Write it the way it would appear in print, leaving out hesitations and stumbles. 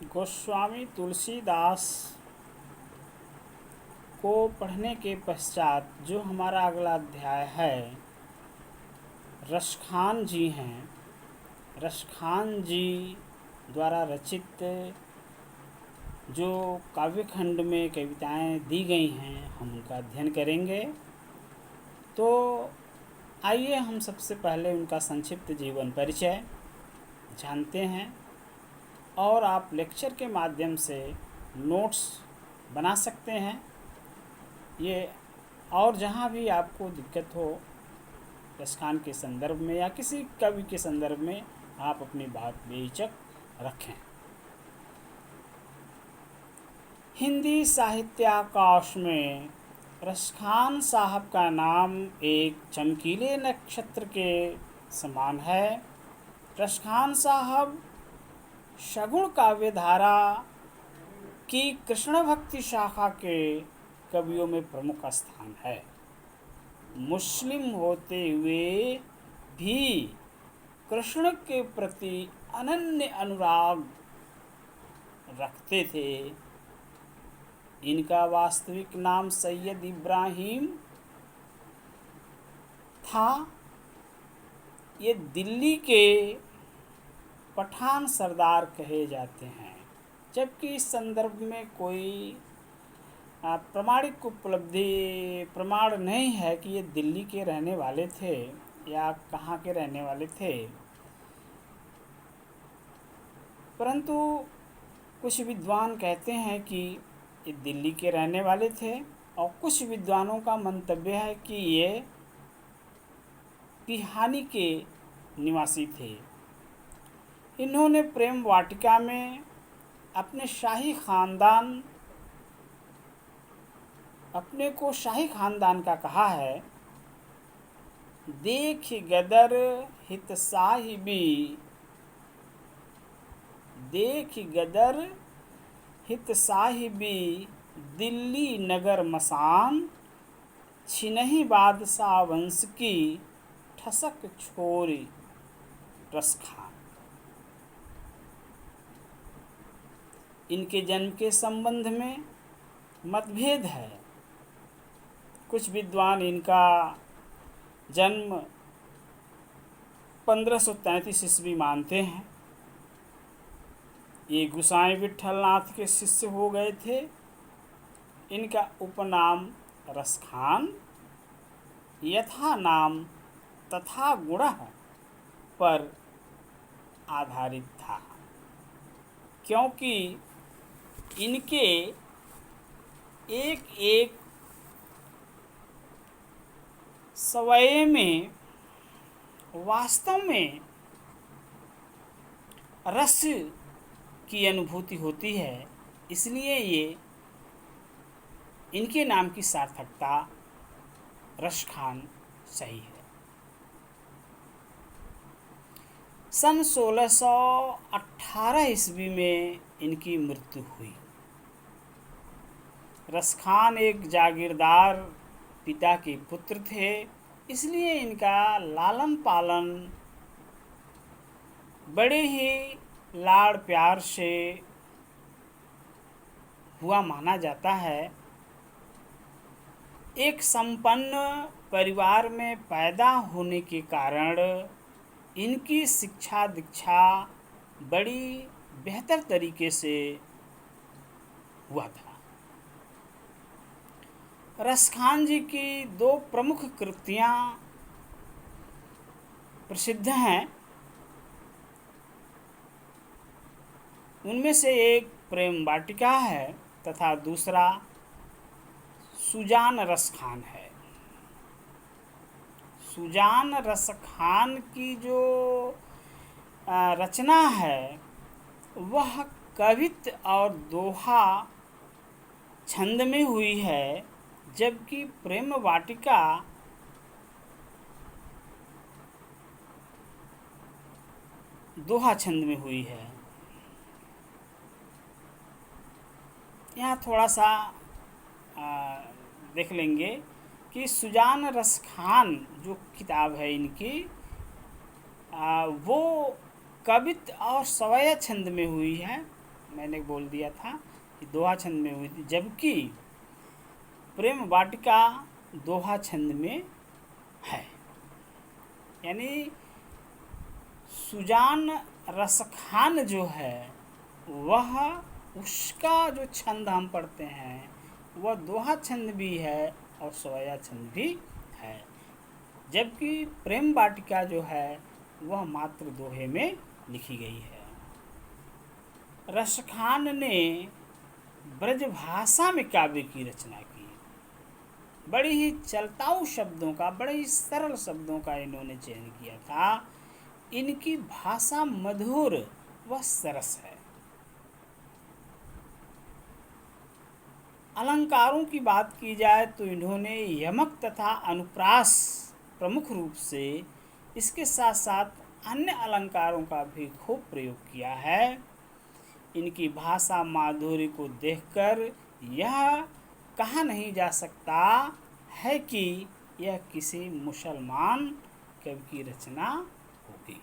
गोस्वामी तुलसीदास को पढ़ने के पश्चात जो हमारा अगला अध्याय है, रसखान जी हैं। रसखान जी द्वारा रचित जो काव्यखंड में कविताएं दी गई हैं, हम उनका अध्ययन करेंगे। तो आइए हम सबसे पहले उनका संक्षिप्त जीवन परिचय जानते हैं, और आप लेक्चर के माध्यम से नोट्स बना सकते हैं। ये और जहाँ भी आपको दिक्कत हो रसखान के संदर्भ में या किसी कवि के संदर्भ में, आप अपनी बात बेहिचक रखें। हिंदी साहित्याकाश में रसखान साहब का नाम एक चमकीले नक्षत्र के समान है। रसखान साहब सगुण काव्यधारा की कृष्ण भक्ति शाखा के कवियों में प्रमुख स्थान है। मुस्लिम होते हुए भी कृष्ण के प्रति अनन्य अनुराग रखते थे। इनका वास्तविक नाम सैयद इब्राहिम था। ये दिल्ली के पठान सरदार कहे जाते हैं, जबकि इस संदर्भ में कोई प्रमाणिक उपलब्धि प्रमाण नहीं है कि ये दिल्ली के रहने वाले थे या कहाँ के रहने वाले थे। परंतु कुछ विद्वान कहते हैं कि ये दिल्ली के रहने वाले थे, और कुछ विद्वानों का मंतव्य है कि ये पिहानी के निवासी थे। इन्होंने प्रेम वाटिका में अपने को शाही खानदान का कहा है। देख गदर हित साहिबी, देख गदर हित साहिबी, दिल्ली नगर मसान, छिनहि बादशाह वंश की, ठसक छोरी रसखान। इनके जन्म के संबंध में मतभेद है। कुछ विद्वान इनका जन्म 1533 ईस्वी मानते हैं। ये गोसाई विट्ठलनाथ के शिष्य हो गए थे। इनका उपनाम रसखान यथा नाम तथा गुण पर आधारित था, क्योंकि इनके एक एक सवये में वास्तव में रस की अनुभूति होती है। इसलिए ये इनके नाम की सार्थकता रसखान सही है। सन 1618 ईस्वी में इनकी मृत्यु हुई। रसखान एक जागीरदार पिता के पुत्र थे, इसलिए इनका लालन पालन बड़े ही लाड़ प्यार से हुआ माना जाता है। एक संपन्न परिवार में पैदा होने के कारण इनकी शिक्षा दीक्षा बड़ी बेहतर तरीके से हुआ था। रसखान जी की दो प्रमुख कृतियाँ प्रसिद्ध हैं। उनमें से एक प्रेम वाटिका है तथा दूसरा सुजान रसखान है। सुजान रसखान की जो रचना है वह कवित्त और दोहा छंद में हुई है, जबकि प्रेम वाटिका दोहा छंद में हुई है। यहाँ थोड़ा सा देख लेंगे कि सुजान रसखान जो किताब है इनकी, वो कवित्त और सवय छंद में हुई है, मैंने बोल दिया था कि दोहा छंद में हुई थी, जबकि प्रेम वाटिका दोहा छंद में है। यानी सुजान रसखान जो है वह, उसका जो छंद हम पढ़ते हैं वह दोहा छंद भी है और सवैया छंद भी है, जबकि प्रेम वाटिका जो है वह मात्र दोहे में लिखी गई है। रसखान ने ब्रजभाषा में काव्य की रचना की। बड़ी ही चलताऊ शब्दों का, बड़े ही सरल शब्दों का इन्होंने चयन किया था। इनकी भाषा मधुर व सरस है। अलंकारों की बात की जाए तो इन्होंने यमक तथा अनुप्रास प्रमुख रूप से, इसके साथ साथ अन्य अलंकारों का भी खूब प्रयोग किया है। इनकी भाषा माधुर्य को देखकर यह कहा नहीं जा सकता है कि यह किसी मुसलमान कवि की रचना होगी।